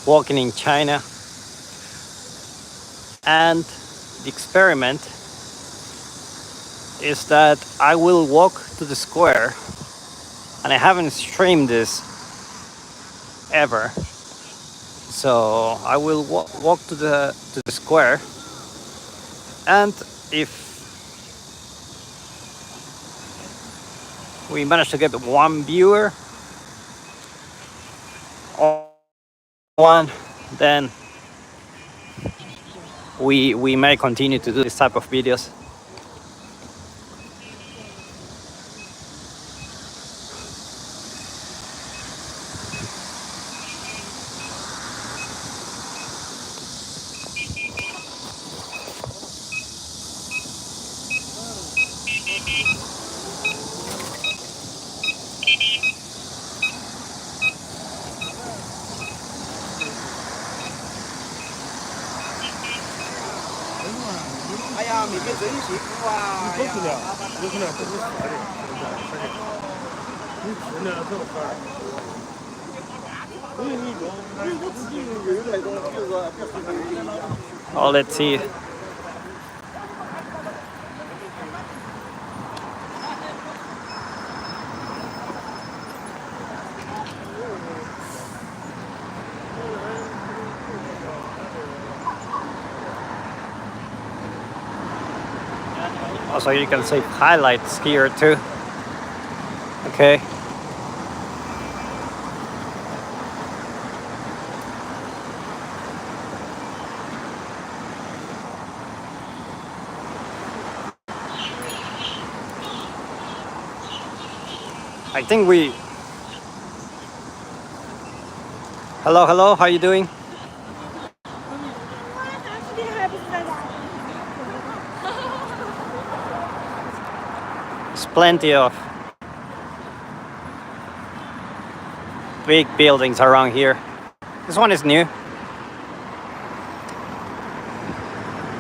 walking in China, and the experiment is that I will walk to the square, and I haven't streamed this ever. So I will walk to the square, and if we manage to get one viewer or one, then we may continue to do this type of videos. Oh, let's see. Also, you can see highlights here too. Okay. I think we... Hello, how are you doing? There's plenty of big buildings around here. This one is new.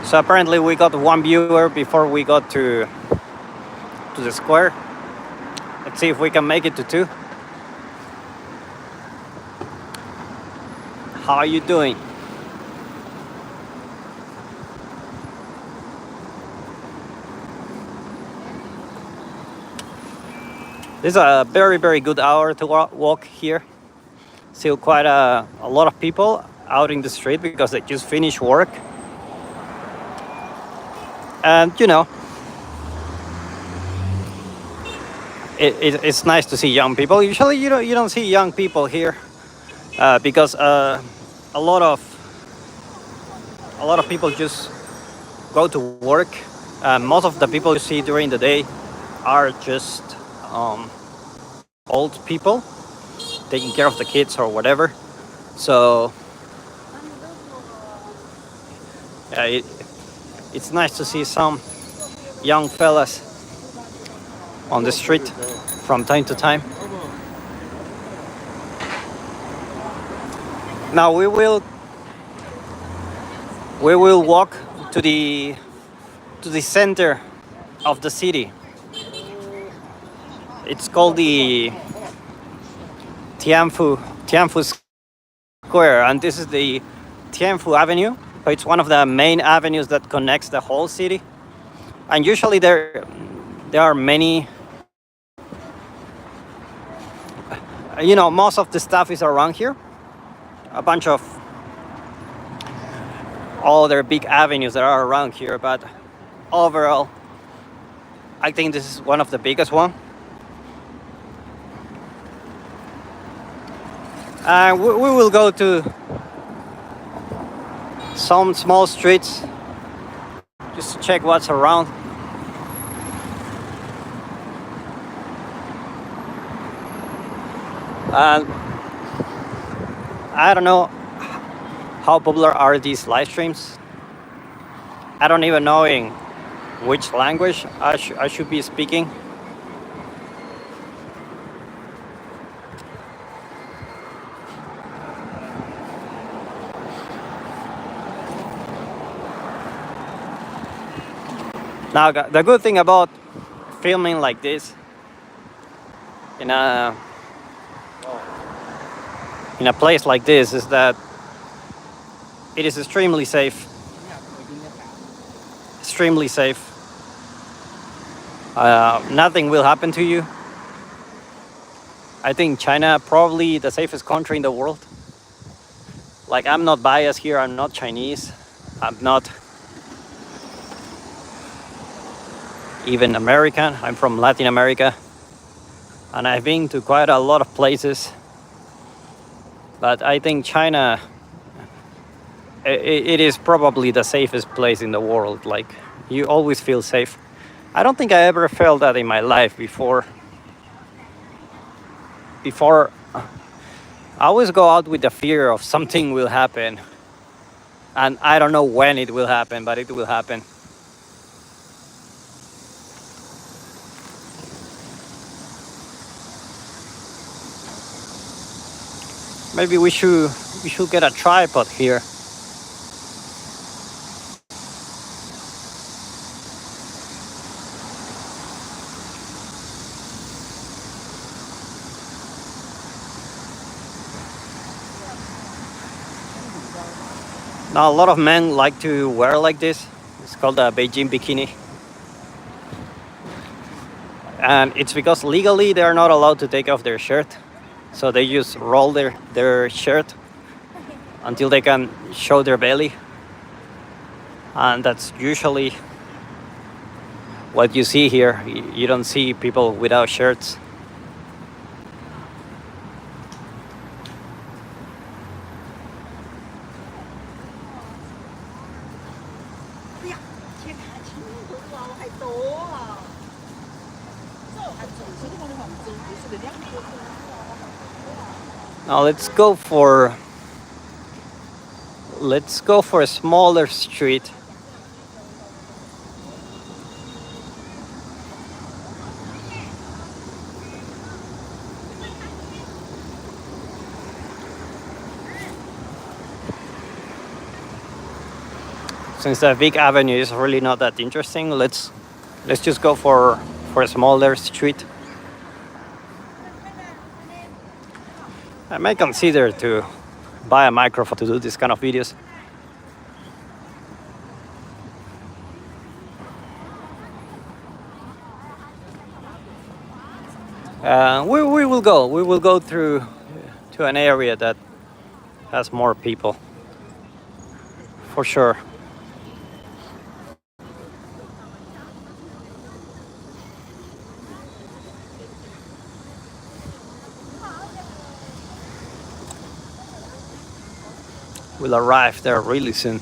So apparently we got one viewer before we got to the square. Let's see if we can make it to 2. How are you doing? This is a very good hour to walk here. Still quite a lot of people out in the street because they just finished work. And you know, it's nice to see young people. Usually you don't see young people here because a lot of people just go to work. Most of the people you see during the day are just old people taking care of the kids or whatever. So it's nice to see some young fellas on the street from time to time. Now we will walk to the center of the city. It's called the Tianfu Square, and this is the Tianfu Avenue. It's one of the main avenues that connects the whole city. And usually there are many. You know, most of the stuff is around here. A bunch of other big avenues that are around here, but overall, I think this is one of the biggest one. We will go to some small streets just to check what's around. And I don't know how popular are these live streams. I don't even know in which language I should be speaking. Now, the good thing about filming like this in a place like this is that It is extremely safe. Extremely safe. Nothing will happen to you. I think China probably the safest country in the world. Like, I'm not biased here. I'm not Chinese. I'm not even American. I'm from Latin America, and I've been to quite a lot of places. But I think China, it is probably the safest place in the world. Like, you always feel safe. I don't think I ever felt that in my life before. I always go out with the fear of something will happen, and I don't know when it will happen, but it will happen. Maybe we should get a tripod here. Now, a lot of men like to wear like this. It's called a Beijing bikini. And it's because legally they are not allowed to take off their shirt. So they just roll their shirt until they can show their belly. And that's usually what you see here. You don't see people without shirts. Now let's go for a smaller street. Since the big avenue is really not that interesting, let's just go for a smaller street. I may consider to buy a microphone to do this kind of videos. We will go through to an area that has more people, for sure. We'll arrive there really soon.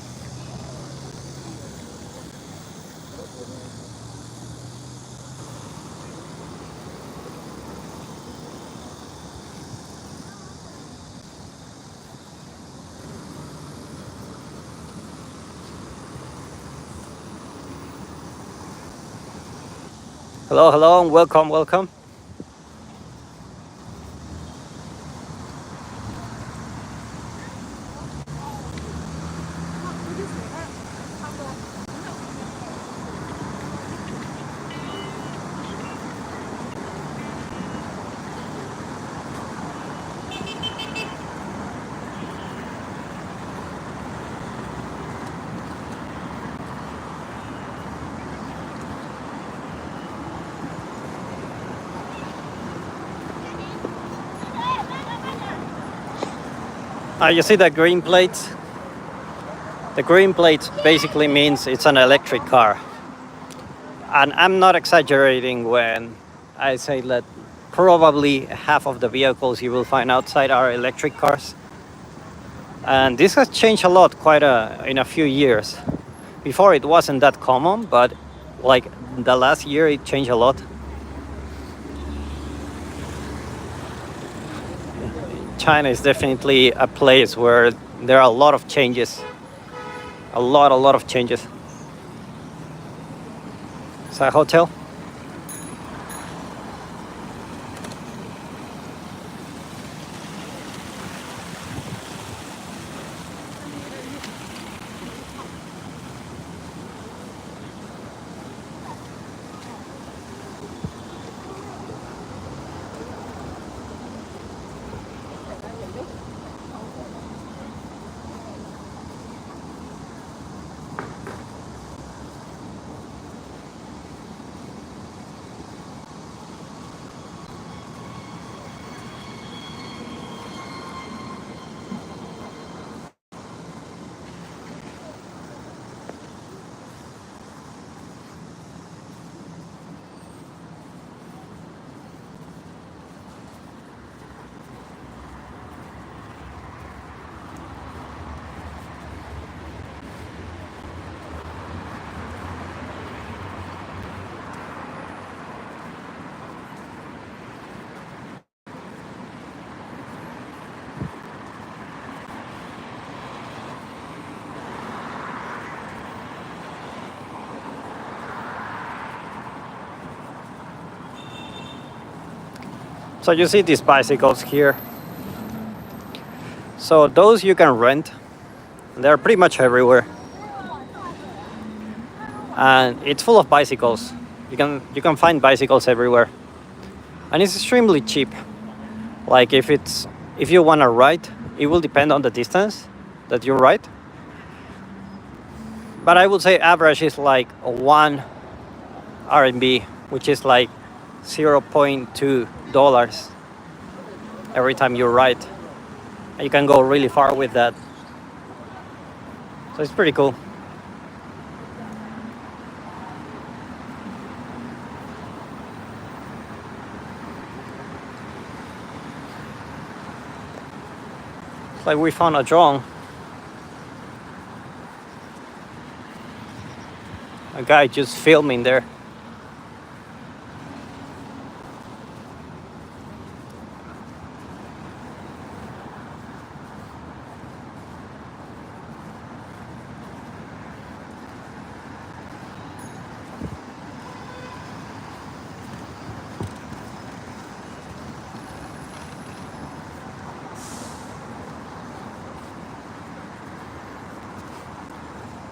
Hello, and welcome. You see the green plates? The green plate basically means it's an electric car. And I'm not exaggerating when I say that probably half of the vehicles you will find outside are electric cars. And this has changed a lot in a few years. Before it wasn't that common, but like the last year it changed a lot. China is definitely a place where there are a lot of changes. A lot of changes. Is that a hotel? So you see these bicycles here. So those you can rent. They're pretty much everywhere. And it's full of bicycles. You can find bicycles everywhere. And it's extremely cheap. Like if you want to ride, it will depend on the distance that you ride. But I would say average is like 1 RMB, which is like $0.2 every time you ride. And you can go really far with that. So it's pretty cool. It's like we found a drone. A guy just filming there.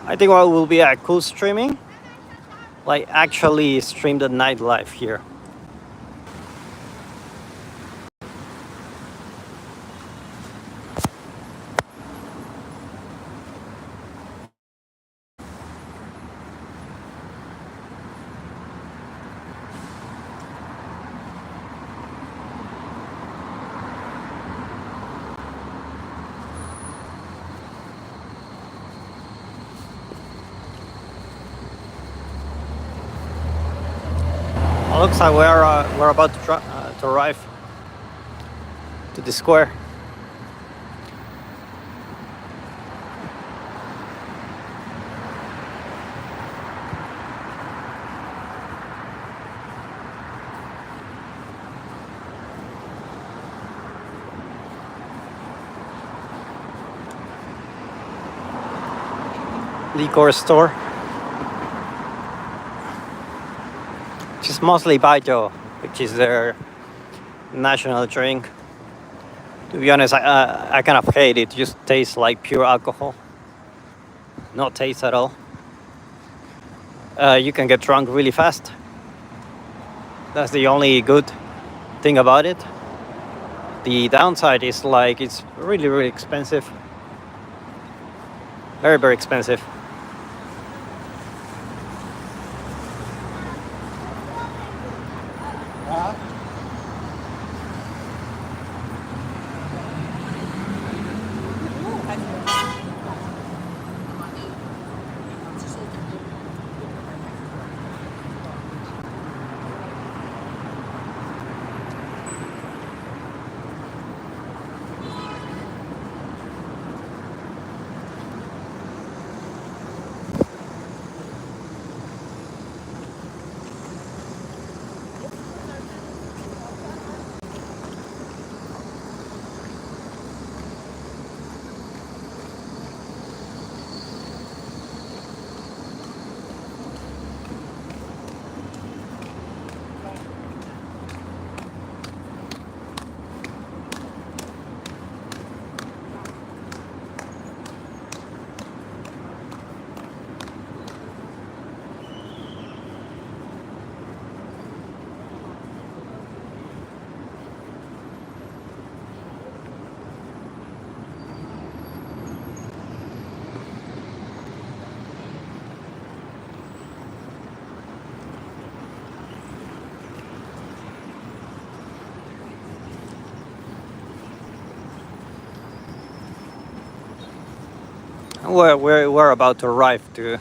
I think what will be a cool streaming, like actually stream the nightlife here. Looks like we're about to arrive to the square. Liquor store. It's mostly Baijiu, which is their national drink. To be honest, I kind of hate it. It just tastes like pure alcohol. No taste at all. You can get drunk really fast. That's the only good thing about it. The downside is like it's really, really expensive. Very, very expensive. We're about to arrive to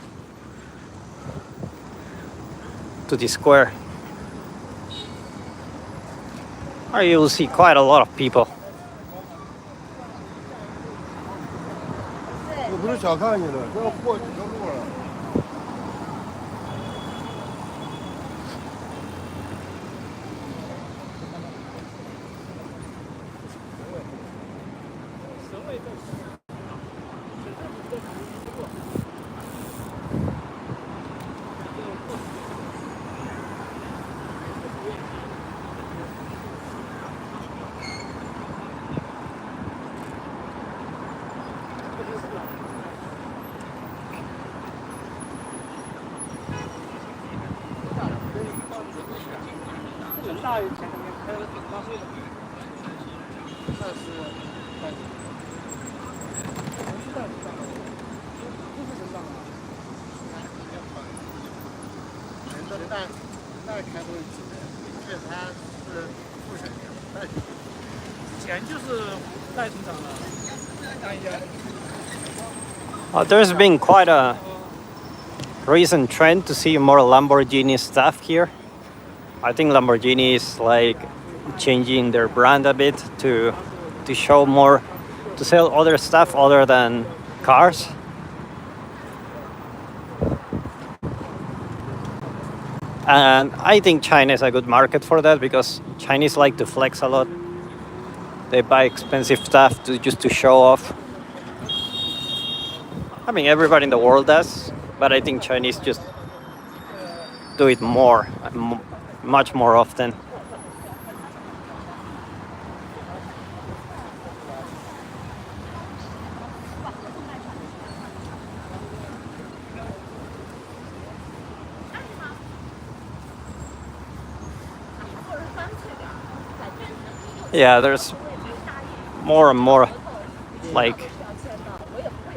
the square. You will see quite a lot of people. 我不是小看你了，这要过几条路了。大于前两天开了挺大会的，那是大几？不是大几大的，不是省长啊。人大开会几人？这他是副省长，之前就是代省长了。看一下。There's been quite a recent trend to see more Lamborghini stuff here. I think Lamborghini is like changing their brand a bit to show more, to sell other stuff other than cars. And I think China is a good market for that because Chinese like to flex a lot. They buy expensive stuff just to show off. I mean, everybody in the world does, but I think Chinese just do it more, much more often. Yeah, there's more and more like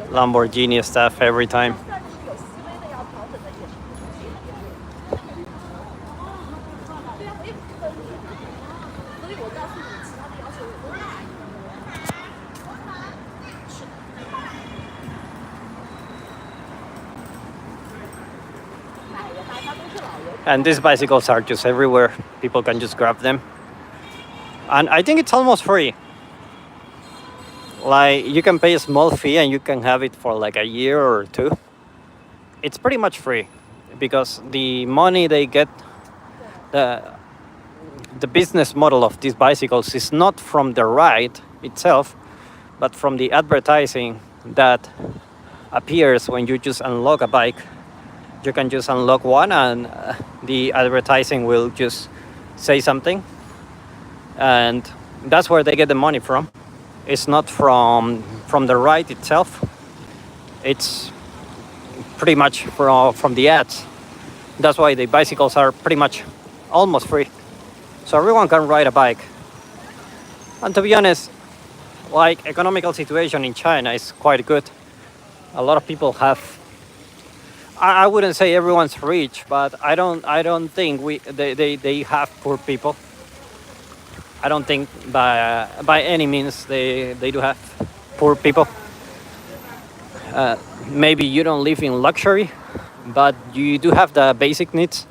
Lamborghini stuff every time. And these bicycles are just everywhere. People can just grab them. And I think it's almost free. Like, you can pay a small fee and you can have it for like a year or two. It's pretty much free because the money they get, the business model of these bicycles is not from the ride itself, but from the advertising that appears when you just unlock a bike. You can just unlock one and the advertising will just say something. And that's where they get the money from. It's not from the ride itself. It's pretty much from the ads. That's why the bicycles are pretty much almost free. So everyone can ride a bike. And to be honest, like, economical situation in China is quite good. A lot of people have, I wouldn't say everyone's rich, but I don't think they have poor people. I don't think by any means they do have poor people. Maybe you don't live in luxury, but you do have the basic needs.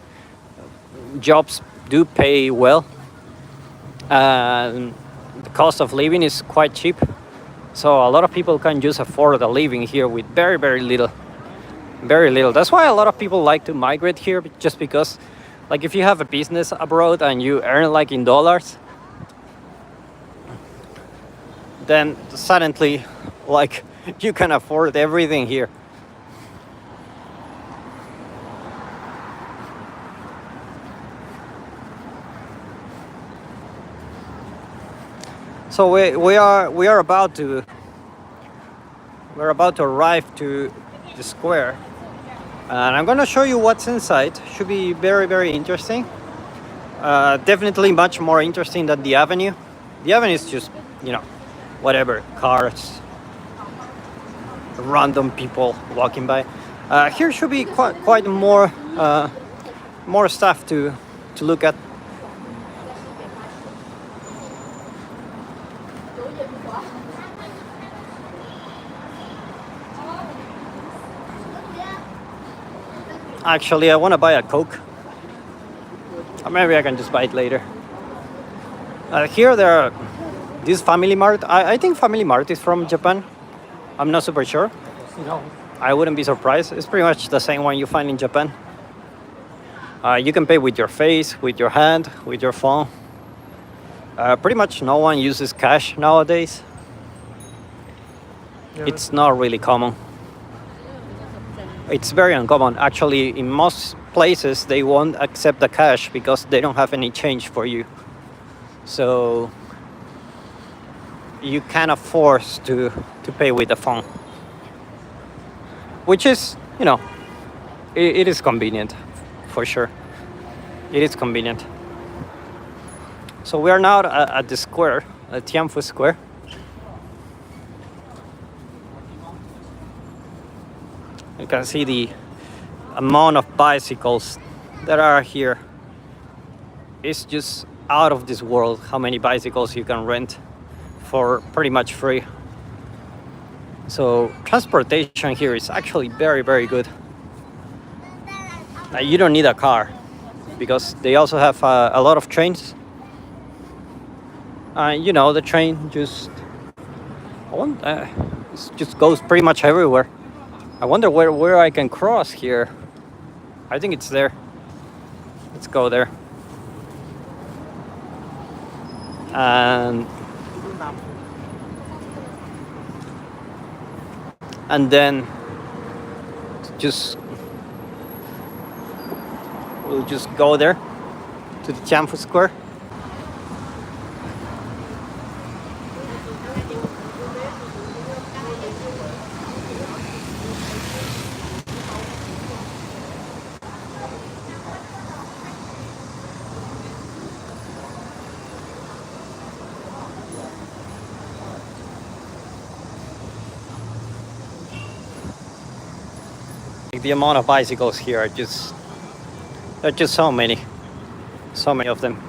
Jobs do pay well. The cost of living is quite cheap. So a lot of people can just afford a living here with very, very little. Very little. That's why a lot of people like to migrate here, just because, like, if you have a business abroad and you earn like in dollars, then suddenly, like, you can afford everything here. So we are about to arrive to the square, and I'm gonna show you what's inside. Should be very, very interesting. Definitely much more interesting than the avenue. The avenue is just, whatever, cars, random people walking by. Here should be quite more stuff to look at. Actually, I want to buy a Coke. Or maybe I can just buy it later. Here there are this Family Mart. I think Family Mart is from Japan. I'm not super sure. I wouldn't be surprised. It's pretty much the same one you find in Japan. You can pay with your face, with your hand, with your phone. Pretty much no one uses cash nowadays. It's not really common. It's very uncommon. Actually, in most places, they won't accept the cash because they don't have any change for you. So you kind of forced to pay with the phone. Which is, it is convenient, for sure. It is convenient. So we are now at the square, at Tianfu Square. You can see the amount of bicycles that are here. It's just out of this world how many bicycles you can rent for pretty much free. So transportation here is actually very, very good. You don't need a car because they also have a lot of trains. The train just just goes pretty much everywhere. I wonder where I can cross here. I think it's there. Let's go there. And then we'll just go there to the Tianfu Square. The amount of bicycles here are just so many of them.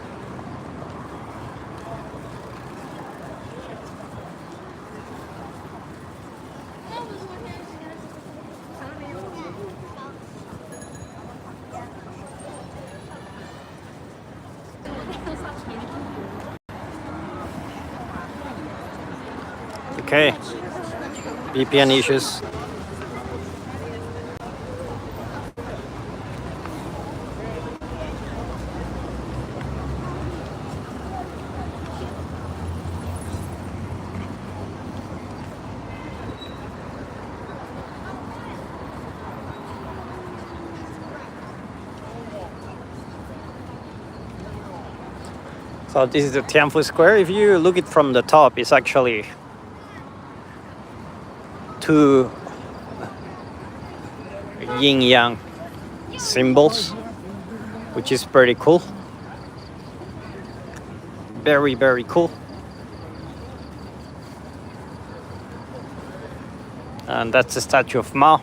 Okay, VPN issues. So this is the Tianfu Square. If you look it from the top, it's actually two yin-yang symbols, which is pretty cool. Very, very cool. And that's the statue of Mao.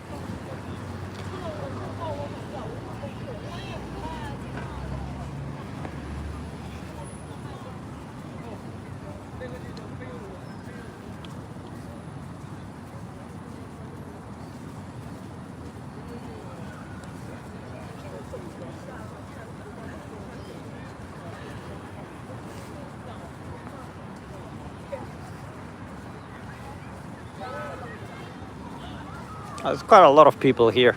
There's quite a lot of people here.